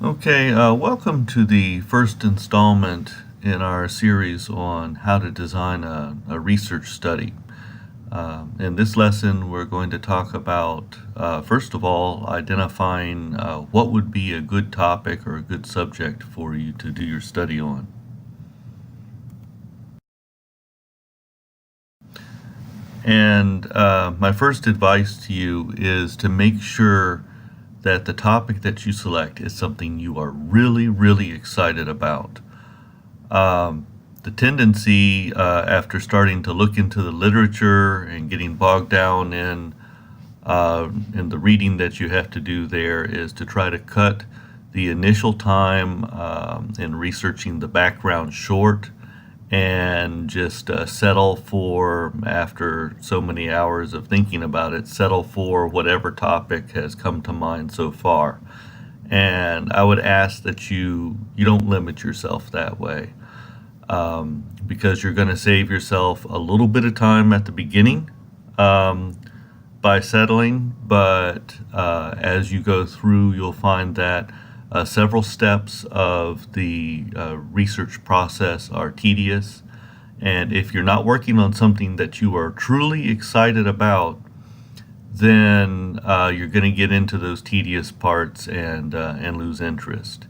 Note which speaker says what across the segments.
Speaker 1: Okay, welcome to the first installment in our series on how to design a research study. In this lesson, we're going to talk about, first of all, identifying what would be a good topic or a good subject for you to do your study on. And my first advice to you is to make sure that the topic that you select is something you are really, really excited about. The tendency after starting to look into the literature and getting bogged down in the reading that you have to do there is to try to cut the initial time in researching the background short and just settle for, after so many hours of thinking about it, settle for whatever topic has come to mind so far. And I would ask that you don't limit yourself that way, because you're going to save yourself a little bit of time at the beginning by settling, but as you go through, you'll find that several steps of the research process are tedious. And if you're not working on something that you are truly excited about, then you're going to get into those tedious parts and lose interest.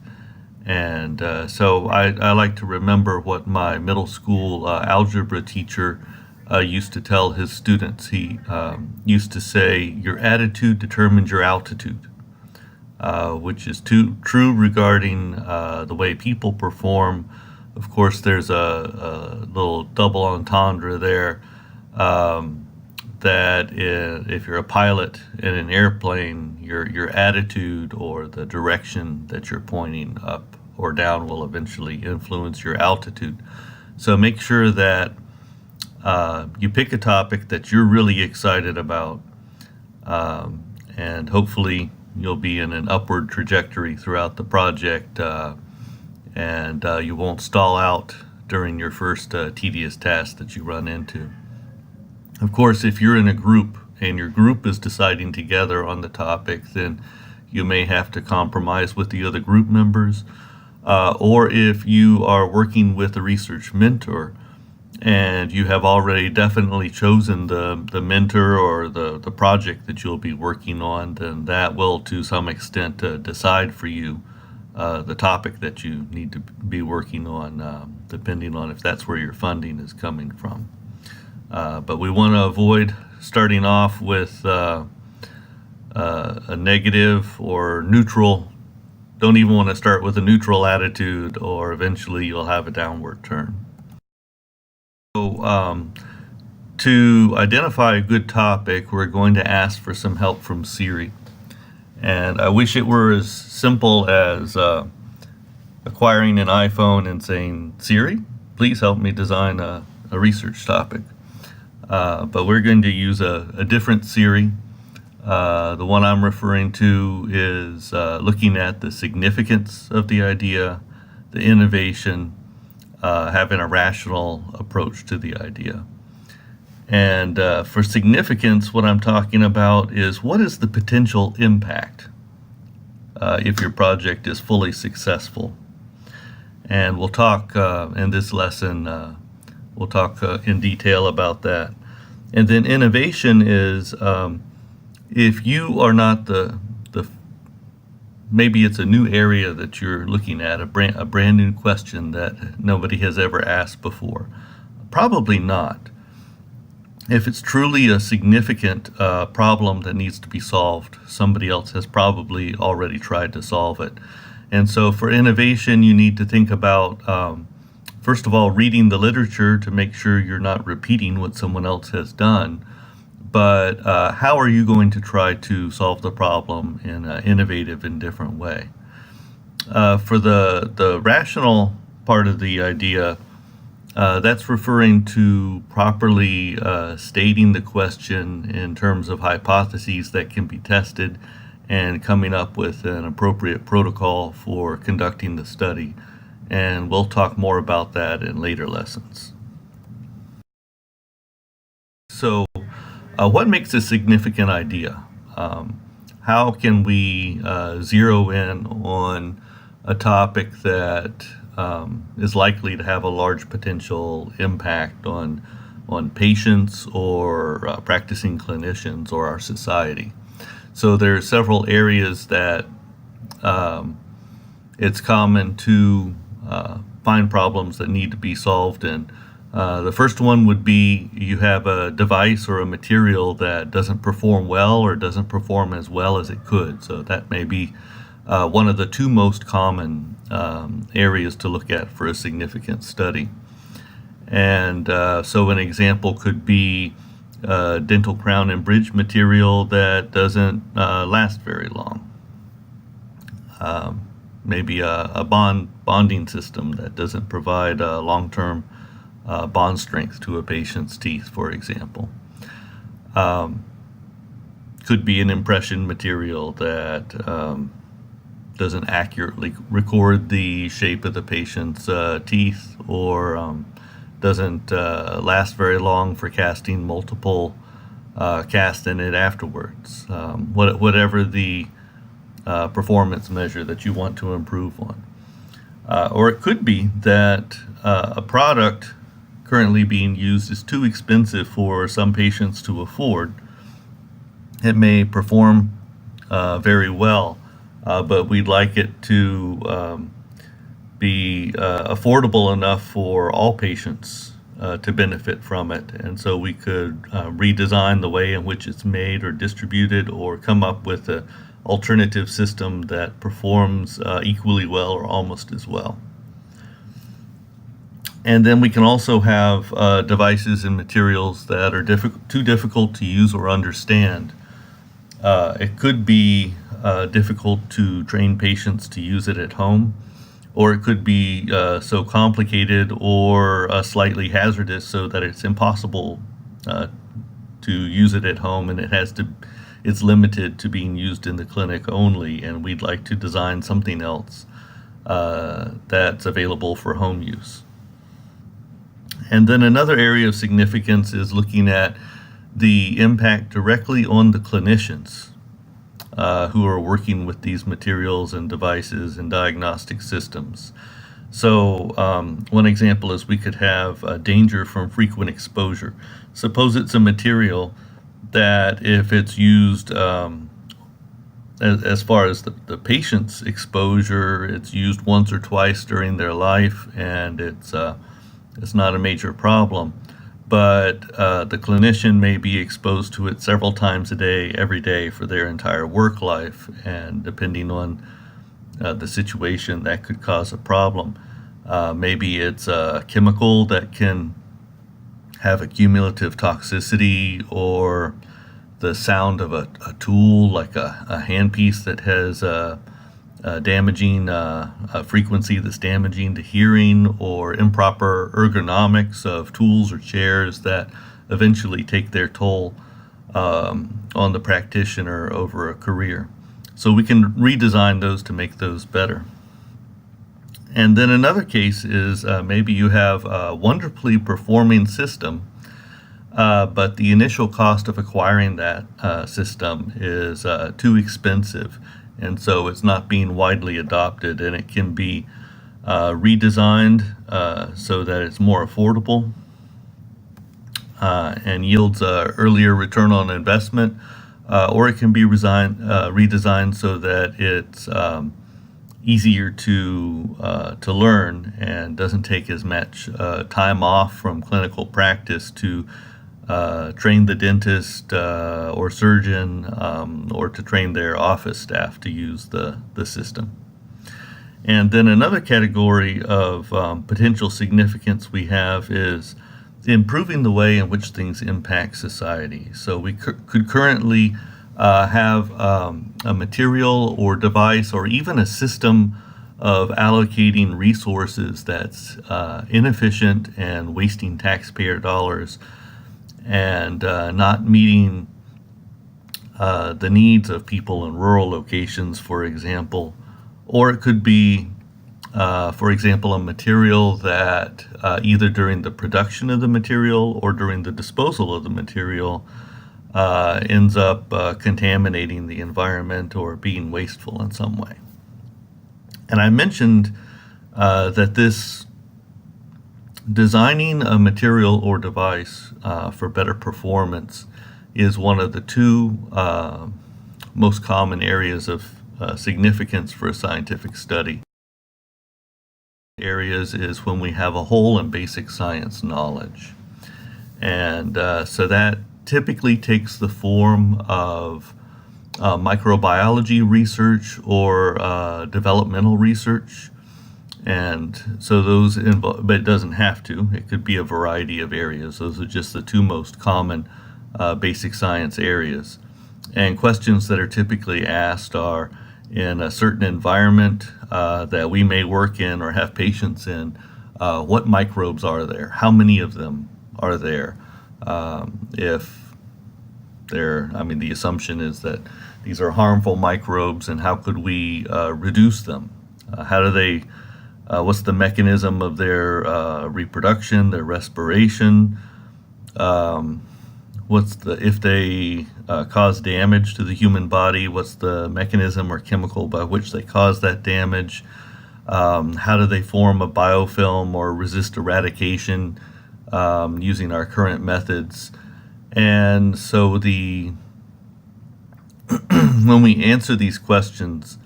Speaker 1: And so I like to remember what my middle school algebra teacher used to tell his students. He used to say, "Your attitude determines your altitude." Which is true regarding the way people perform. Of course, there's a little double entendre there, that if you're a pilot in an airplane, your attitude or the direction that you're pointing up or down will eventually influence your altitude. So make sure that you pick a topic that you're really excited about, and hopefully you'll be in an upward trajectory throughout the project, and you won't stall out during your first tedious task that you run into. Of course, if you're in a group and your group is deciding together on the topic, then you may have to compromise with the other group members. Or if you are working with a research mentor, and you have already definitely chosen the mentor or the project that you'll be working on, then that will to some extent decide for you the topic that you need to be working on, depending on if that's where your funding is coming from. But we want to avoid starting off with a negative or neutral. Don't even want to start with a neutral attitude, or eventually you'll have a downward turn. So to identify a good topic, we're going to ask for some help from Siri. And I wish it were as simple as acquiring an iPhone and saying, "Siri, please help me design a research topic." But we're going to use a different Siri. The one I'm referring to is looking at the significance of the idea, the innovation, having a rational approach to the idea. And for significance, what I'm talking about is, what is the potential impact if your project is fully successful? And we'll talk in this lesson, we'll talk in detail about that. And then innovation is, if you are not maybe it's a new area that you're looking at, a brand new question that nobody has ever asked before. Probably not. If it's truly a significant problem that needs to be solved, somebody else has probably already tried to solve it. And so for innovation, you need to think about, first of all, reading the literature to make sure you're not repeating what someone else has done. But how are you going to try to solve the problem in an innovative and different way? For the rational part of the idea, that's referring to properly stating the question in terms of hypotheses that can be tested and coming up with an appropriate protocol for conducting the study. And we'll talk more about that in later lessons. So, what makes a significant idea? How can we zero in on a topic that is likely to have a large potential impact on patients or practicing clinicians or our society. So there are several areas that it's common to find problems that need to be solved in. The first one would be you have a device or a material that doesn't perform well or doesn't perform as well as it could. So that may be one of the two most common areas to look at for a significant study. And so an example could be dental crown and bridge material that doesn't last very long. Maybe a bonding system that doesn't provide long-term bond strength to a patient's teeth, for example. Could be an impression material that doesn't accurately record the shape of the patient's teeth, or doesn't last very long for casting multiple casts in it afterwards. Whatever the performance measure that you want to improve on. Or it could be that a product currently being used is too expensive for some patients to afford. It may perform very well, but we'd like it to be affordable enough for all patients to benefit from it. And so we could redesign the way in which it's made or distributed, or come up with an alternative system that performs equally well or almost as well. And then we can also have devices and materials that are too difficult to use or understand. It could be difficult to train patients to use it at home, or it could be so complicated or slightly hazardous so that it's impossible to use it at home, and it's limited to being used in the clinic only, and we'd like to design something else that's available for home use. And then another area of significance is looking at the impact directly on the clinicians who are working with these materials and devices and diagnostic systems. So one example is we could have danger from frequent exposure. Suppose it's a material that, if it's used as far as the patient's exposure, it's used once or twice during their life, and it's not a major problem. But the clinician may be exposed to it several times a day, every day, for their entire work life, and depending on the situation, that could cause a problem. Maybe it's a chemical that can have a cumulative toxicity, or the sound of a tool like a handpiece that has a damaging frequency that's damaging to hearing, or improper ergonomics of tools or chairs that eventually take their toll on the practitioner over a career. So we can redesign those to make those better. And then another case is maybe you have a wonderfully performing system, but the initial cost of acquiring that system is too expensive, and so it's not being widely adopted, and it can be redesigned so that it's more affordable and yields earlier return on investment, or it can be redesigned so that it's easier to learn and doesn't take as much time off from clinical practice to train the dentist or surgeon, or to train their office staff to use the system. And then another category of potential significance we have is improving the way in which things impact society. So we could currently have a material or device, or even a system of allocating resources that's inefficient and wasting taxpayer dollars, and not meeting the needs of people in rural locations, for example. Or it could be, for example, a material that either during the production of the material or during the disposal of the material ends up contaminating the environment or being wasteful in some way. And I mentioned that this designing a material or device for better performance is one of the two most common areas of significance for a scientific study. Areas is when we have a hole in basic science knowledge. And so that typically takes the form of microbiology research or developmental research. And so those involve, but it doesn't have to. It could be a variety of areas. Those are just the two most common basic science areas. And questions that are typically asked are, in a certain environment that we may work in or have patients in, what microbes are there? How many of them are there? If they're, the assumption is that these are harmful microbes, and how could we reduce them? How do they, what's the mechanism of their reproduction, their respiration? If they cause damage to the human body, what's the mechanism or chemical by which they cause that damage? How do they form a biofilm or resist eradication using our current methods? And so when we answer these questions,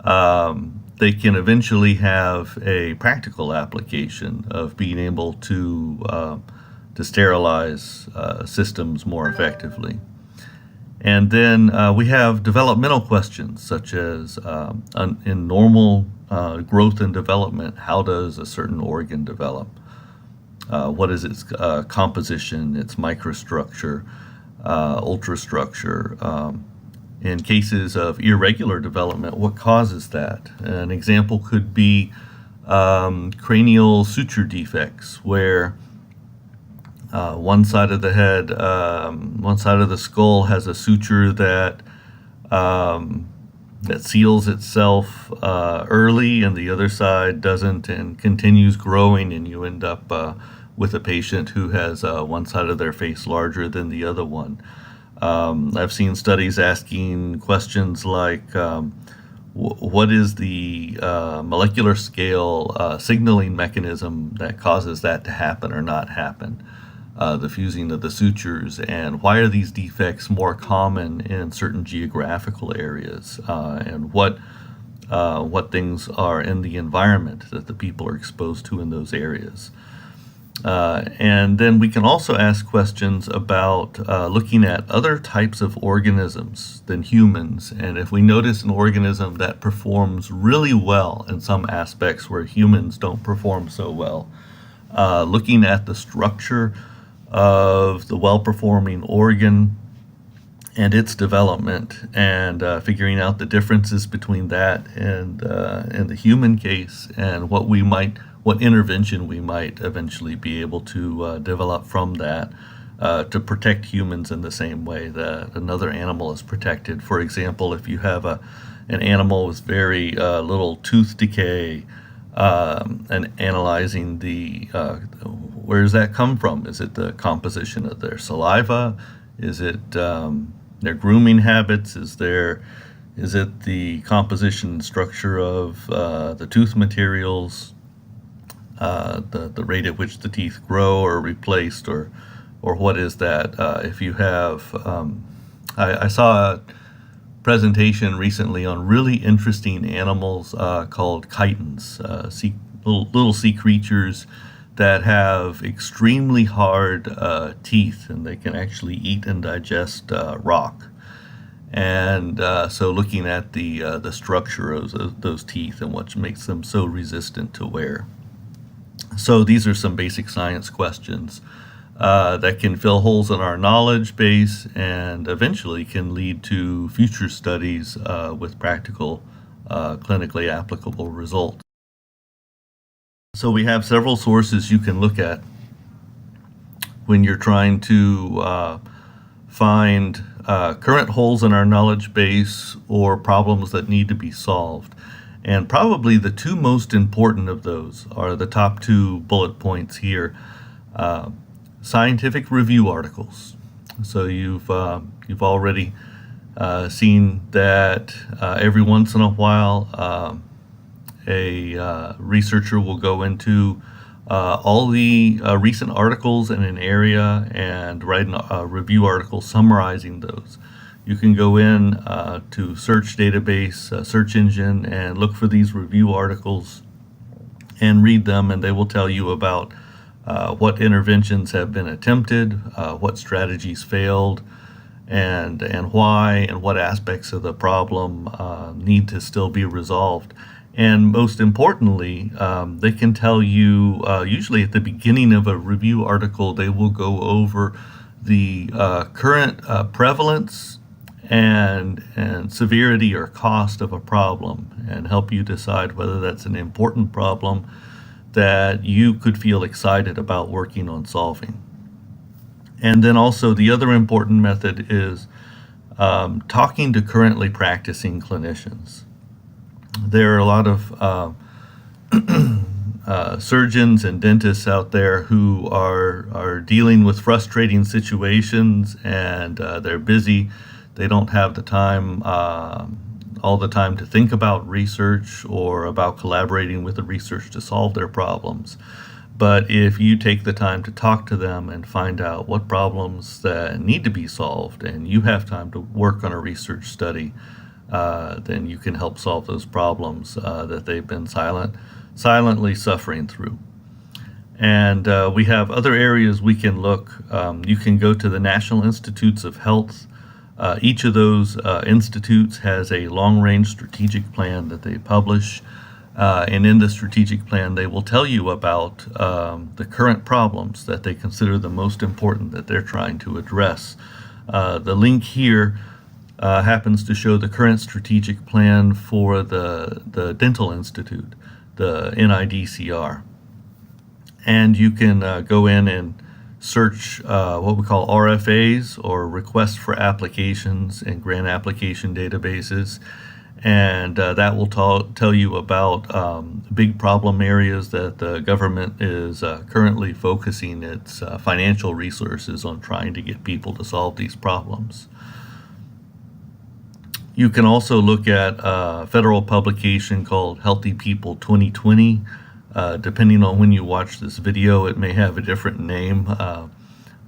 Speaker 1: they can eventually have a practical application of being able to sterilize systems more effectively. And then we have developmental questions, such as in normal growth and development, how does a certain organ develop? What is its composition, its microstructure, ultrastructure? In cases of irregular development, what causes that? An example could be cranial suture defects, where one side of the head, one side of the skull has a suture that seals itself early, and the other side doesn't and continues growing, and you end up with a patient who has one side of their face larger than the other one. I've seen studies asking questions like, what is the molecular scale signaling mechanism that causes that to happen or not happen? The fusing of the sutures, and why are these defects more common in certain geographical areas, and what things are in the environment that the people are exposed to in those areas. And then we can also ask questions about looking at other types of organisms than humans, and if we notice an organism that performs really well in some aspects where humans don't perform so well, looking at the structure of the well-performing organ and its development, and figuring out the differences between that and the human case, and what intervention we might eventually be able to develop from that to protect humans in the same way that another animal is protected. For example, if you have an animal with very little tooth decay, and analyzing where does that come from? Is it the composition of their saliva? Is it their grooming habits? Is it the composition and structure of the tooth materials, the rate at which the teeth grow or are replaced, or what is that? If you have, I saw a presentation recently on really interesting animals called chitons, little sea creatures that have extremely hard teeth, and they can actually eat and digest rock. And so looking at the structure of those teeth and what makes them so resistant to wear. So these are some basic science questions that can fill holes in our knowledge base, and eventually can lead to future studies with practical, clinically applicable results. So we have several sources you can look at when you're trying to find current holes in our knowledge base or problems that need to be solved. And probably the two most important of those are the top two bullet points here. Scientific review articles. So you've already seen that every once in a while a researcher will go into all the recent articles in an area and write a review article summarizing those. You can go in to search database, search engine, and look for these review articles and read them, and they will tell you about what interventions have been attempted, what strategies failed, and why, and what aspects of the problem need to still be resolved. And most importantly, they can tell you, usually at the beginning of a review article, they will go over the current prevalence and severity or cost of a problem and help you decide whether that's an important problem that you could feel excited about working on solving. And then also the other important method is talking to currently practicing clinicians. There are a lot of surgeons and dentists out there who are dealing with frustrating situations, and they're busy. They don't have the time, all the time, to think about research or about collaborating with the research to solve their problems. But if you take the time to talk to them and find out what problems that need to be solved, and you have time to work on a research study, then you can help solve those problems that they've been silently suffering through. And we have other areas we can look. You can go to the National Institutes of Health. Each of those institutes has a long-range strategic plan that they publish. And in the strategic plan, they will tell you about the current problems that they consider the most important that they're trying to address. The link here happens to show the current strategic plan for the Dental Institute, the NIDCR. And you can go in and search what we call RFAs, or requests for applications, in grant application databases. And that will tell you about big problem areas that the government is currently focusing its financial resources on trying to get people to solve these problems. You can also look at a federal publication called Healthy People 2020. Depending on when you watch this video, it may have a different name.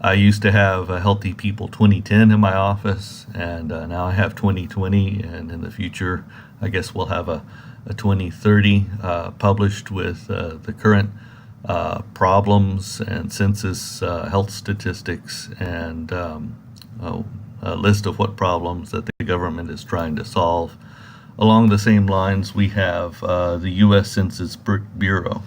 Speaker 1: I used to have a Healthy People 2010 in my office, and now I have 2020, and in the future, I guess we'll have a 2030 published with the current problems and census health statistics, and a list of what problems that the government is trying to solve. Along the same lines, we have the U.S. Census Bureau.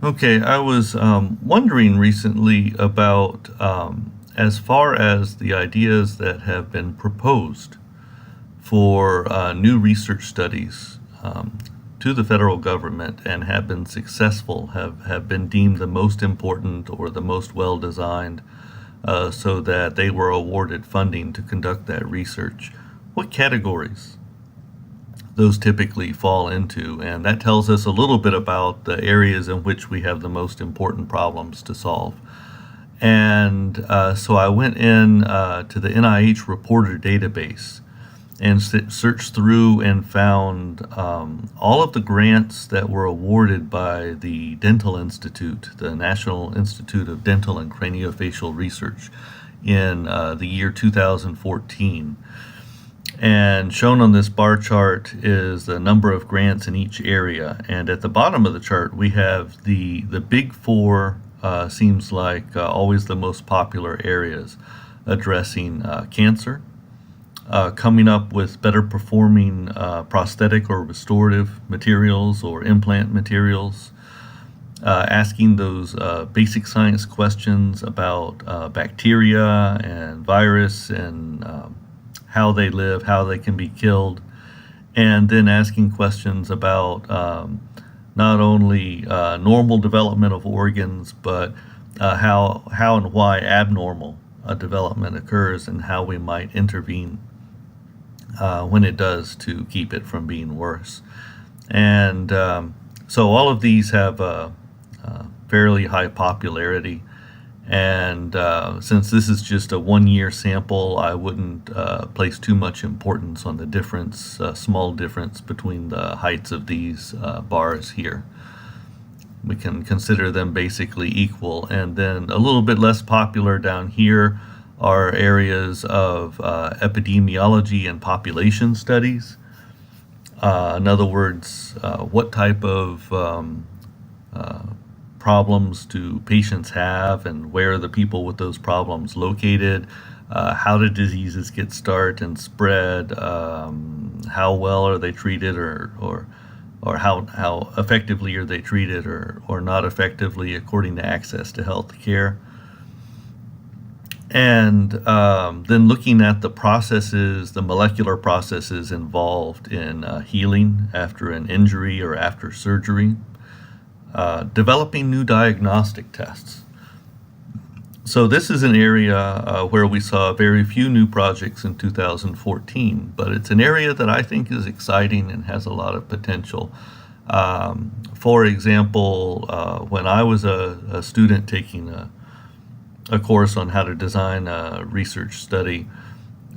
Speaker 1: Okay, I was wondering recently about, as far as the ideas that have been proposed for new research studies to the federal government and have been successful, have been deemed the most important or the most well-designed, so that they were awarded funding to conduct that research. What categories those typically fall into, and that tells us a little bit about the areas in which we have the most important problems to solve. And so I went in to the NIH Reporter database and searched through and found all of the grants that were awarded by the Dental Institute, the National Institute of Dental and Craniofacial Research, in the year 2014. And shown on this bar chart is the number of grants in each area. And at the bottom of the chart, we have the big four, seems like always the most popular areas, addressing cancer, coming up with better performing prosthetic or restorative materials or implant materials, asking those basic science questions about bacteria and virus and how they live, how they can be killed, and then asking questions about not only normal development of organs, but how and why abnormal development occurs and how we might intervene when it does to keep it from being worse. And so all of these have a fairly high popularity, And since this is just a 1 year sample, I wouldn't place too much importance on the difference, small difference between the heights of these bars here. We can consider them basically equal. And then a little bit less popular down here are areas of epidemiology and population studies. In other words, what type of problems do patients have, and where are the people with those problems located? How do diseases get started and spread? How well are they treated, or how effectively are they treated, or not effectively according to access to health care? And then looking at the processes, the molecular processes involved in healing after an injury or after surgery. Developing new diagnostic tests. So this is an area where we saw very few new projects in 2014, but it's an area that I think is exciting and has a lot of potential. For example, when I was a student taking a course on how to design a research study,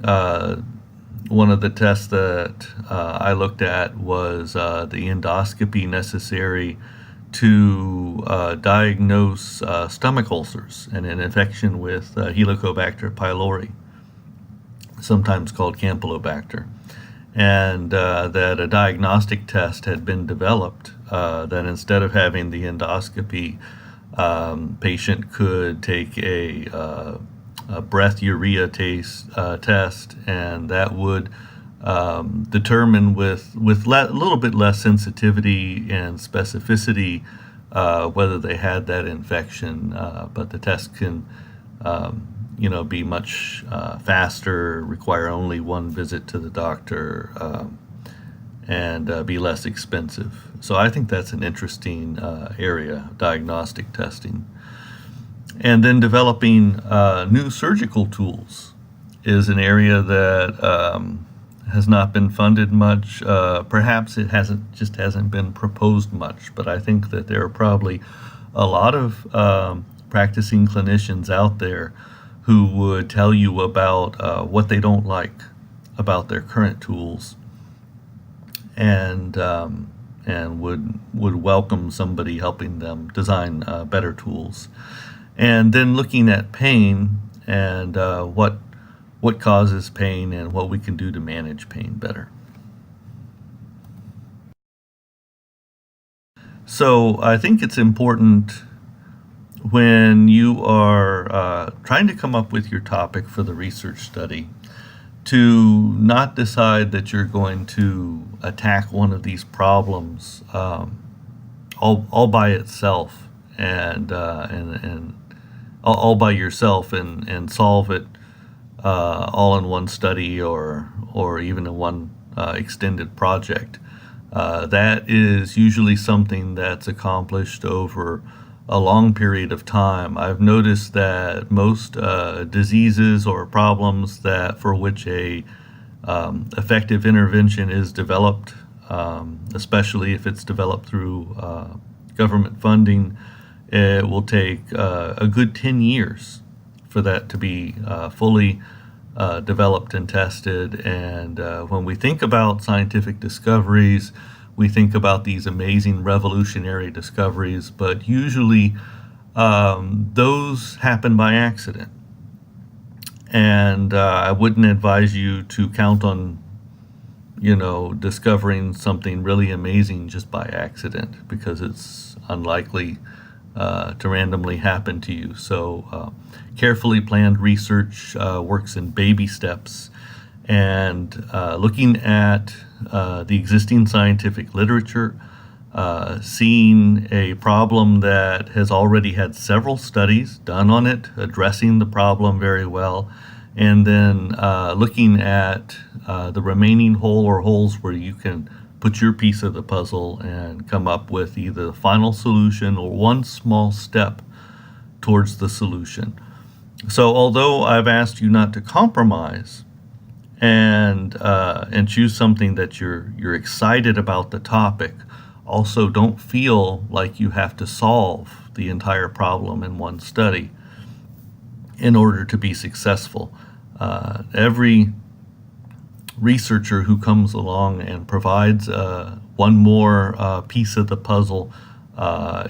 Speaker 1: one of the tests that I looked at was the endoscopy necessary to diagnose stomach ulcers and an infection with Helicobacter pylori, sometimes called Campylobacter. And that a diagnostic test had been developed that instead of having the endoscopy, patient could take a breath urea test, and that would determine with a little bit less sensitivity and specificity whether they had that infection. But the test can, be much faster, require only one visit to the doctor, and be less expensive. So I think that's an interesting area, diagnostic testing. And then developing new surgical tools is an area that has not been funded much. Perhaps it hasn't been proposed much, but I think that there are probably a lot of practicing clinicians out there who would tell you about what they don't like about their current tools, and would welcome somebody helping them design better tools. And then looking at pain and what causes pain and what we can do to manage pain better. So I think it's important when you are trying to come up with your topic for the research study to not decide that you're going to attack one of these problems all by itself and all by yourself and solve it all in one study or even in one extended project. That is usually something that's accomplished over a long period of time. I've noticed that most diseases or problems that for which a effective intervention is developed, especially if it's developed through government funding, it will take a good 10 years for that to be fully developed and tested. And when we think about scientific discoveries, we think about these amazing revolutionary discoveries, but usually those happen by accident. And I wouldn't advise you to count on, discovering something really amazing just by accident, because it's unlikely to randomly happen to you. So carefully planned research works in baby steps, and looking at the existing scientific literature, seeing a problem that has already had several studies done on it, addressing the problem very well, and then looking at the remaining hole or holes where you can put your piece of the puzzle and come up with either the final solution or one small step towards the solution. So although I've asked you not to compromise and choose something that you're excited about the topic, also don't feel like you have to solve the entire problem in one study. in order to be successful. Every researcher who comes along and provides one more piece of the puzzle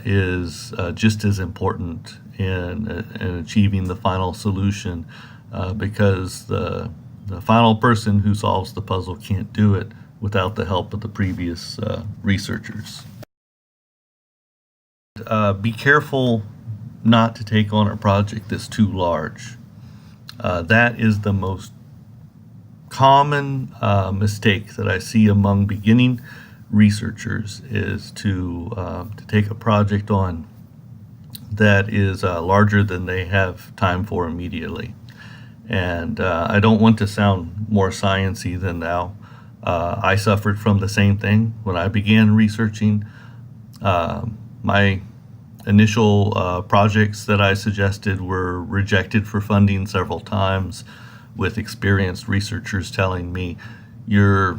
Speaker 1: is just as important in achieving the final solution, because the final person who solves the puzzle can't do it without the help of the previous researchers. Be careful not to take on a project that's too large. That is the most common mistake that I see among beginning researchers, is to take a project on that is larger than they have time for immediately. And I don't want to sound more science-y than thou. I suffered from the same thing when I began researching. My initial projects that I suggested were rejected for funding several times, with experienced researchers telling me, you're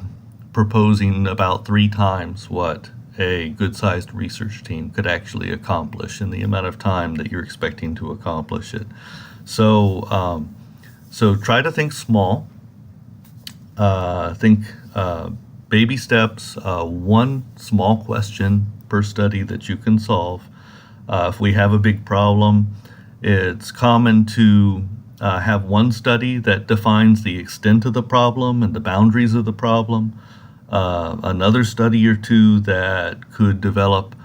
Speaker 1: proposing about 3 times what a good-sized research team could actually accomplish in the amount of time that you're expecting to accomplish it. So, so try to think small. Think baby steps, one small question per study that you can solve. If we have a big problem, it's common to have one study that defines the extent of the problem and the boundaries of the problem, another study or two that could develop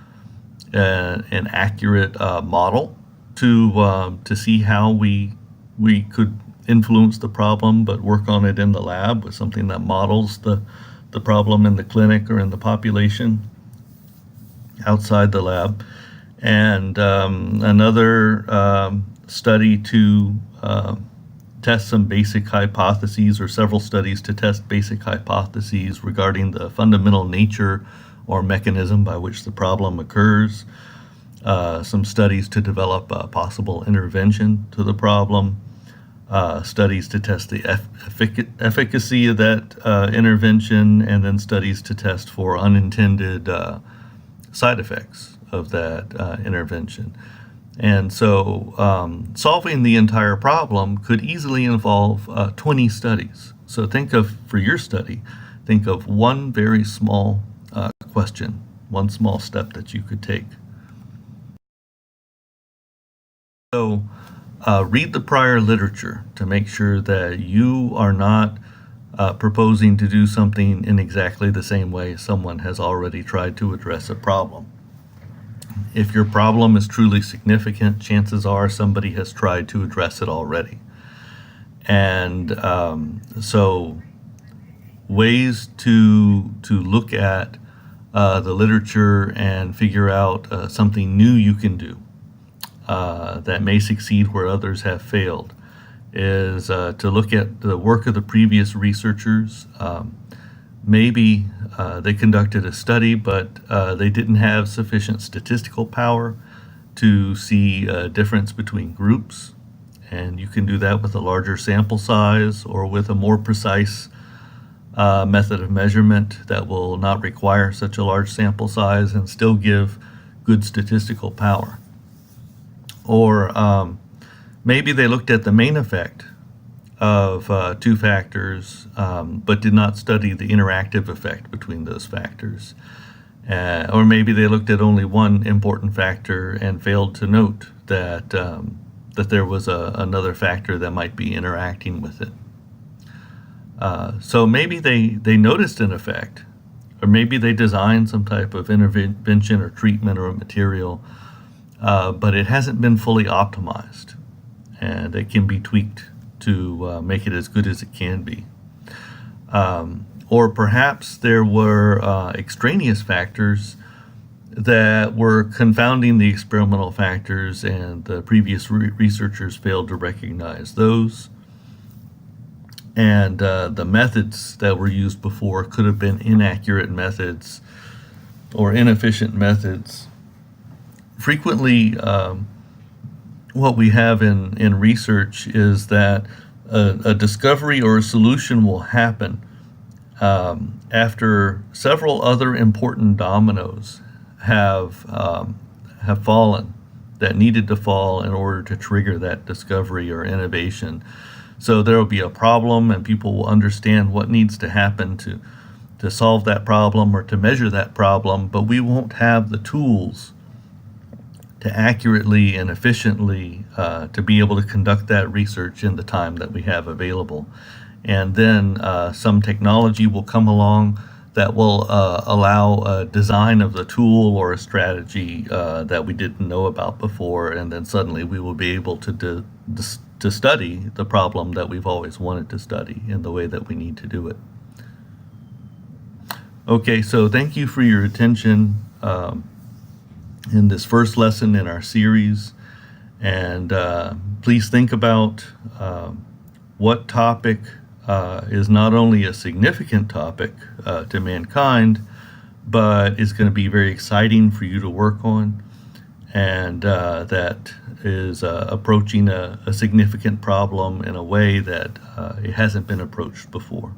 Speaker 1: an accurate model to see how we could influence the problem, but work on it in the lab with something that models the problem in the clinic or in the population outside the lab. And another study to test some basic hypotheses, or several studies to test basic hypotheses regarding the fundamental nature or mechanism by which the problem occurs. Some studies to develop a possible intervention to the problem. Studies to test the efficacy of that intervention, and then studies to test for unintended side effects of that intervention. And so solving the entire problem could easily involve 20 studies. So think of, for your study, think of one very small question, one small step that you could take. So read the prior literature to make sure that you are not proposing to do something in exactly the same way someone has already tried to address a problem. If your problem is truly significant, chances are somebody has tried to address it already. And so ways to look at the literature and figure out something new you can do that may succeed where others have failed is to look at the work of the previous researchers. Maybe they conducted a study, but they didn't have sufficient statistical power to see a difference between groups. And you can do that with a larger sample size, or with a more precise method of measurement that will not require such a large sample size and still give good statistical power. Or maybe they looked at the main effect of 2 factors, but did not study the interactive effect between those factors. Or maybe they looked at only one important factor and failed to note that that there was another factor that might be interacting with it. So maybe they noticed an effect, or maybe they designed some type of intervention or treatment or a material, but it hasn't been fully optimized, and it can be tweaked to make it as good as it can be. Or perhaps there were extraneous factors that were confounding the experimental factors, and the previous researchers failed to recognize those. And the methods that were used before could have been inaccurate methods or inefficient methods. Frequently, what we have in research is that a discovery or a solution will happen after several other important dominoes have fallen that needed to fall in order to trigger that discovery or innovation. So there will be a problem, and people will understand what needs to happen to solve that problem or to measure that problem, but we won't have the tools to accurately and efficiently to be able to conduct that research in the time that we have available. And then some technology will come along that will allow a design of the tool or a strategy that we didn't know about before, and then suddenly we will be able to study the problem that we've always wanted to study in the way that we need to do it. Okay, so thank you for your attention in this first lesson in our series, and please think about what topic is not only a significant topic to mankind, but is going to be very exciting for you to work on, and that is approaching a significant problem in a way that it hasn't been approached before.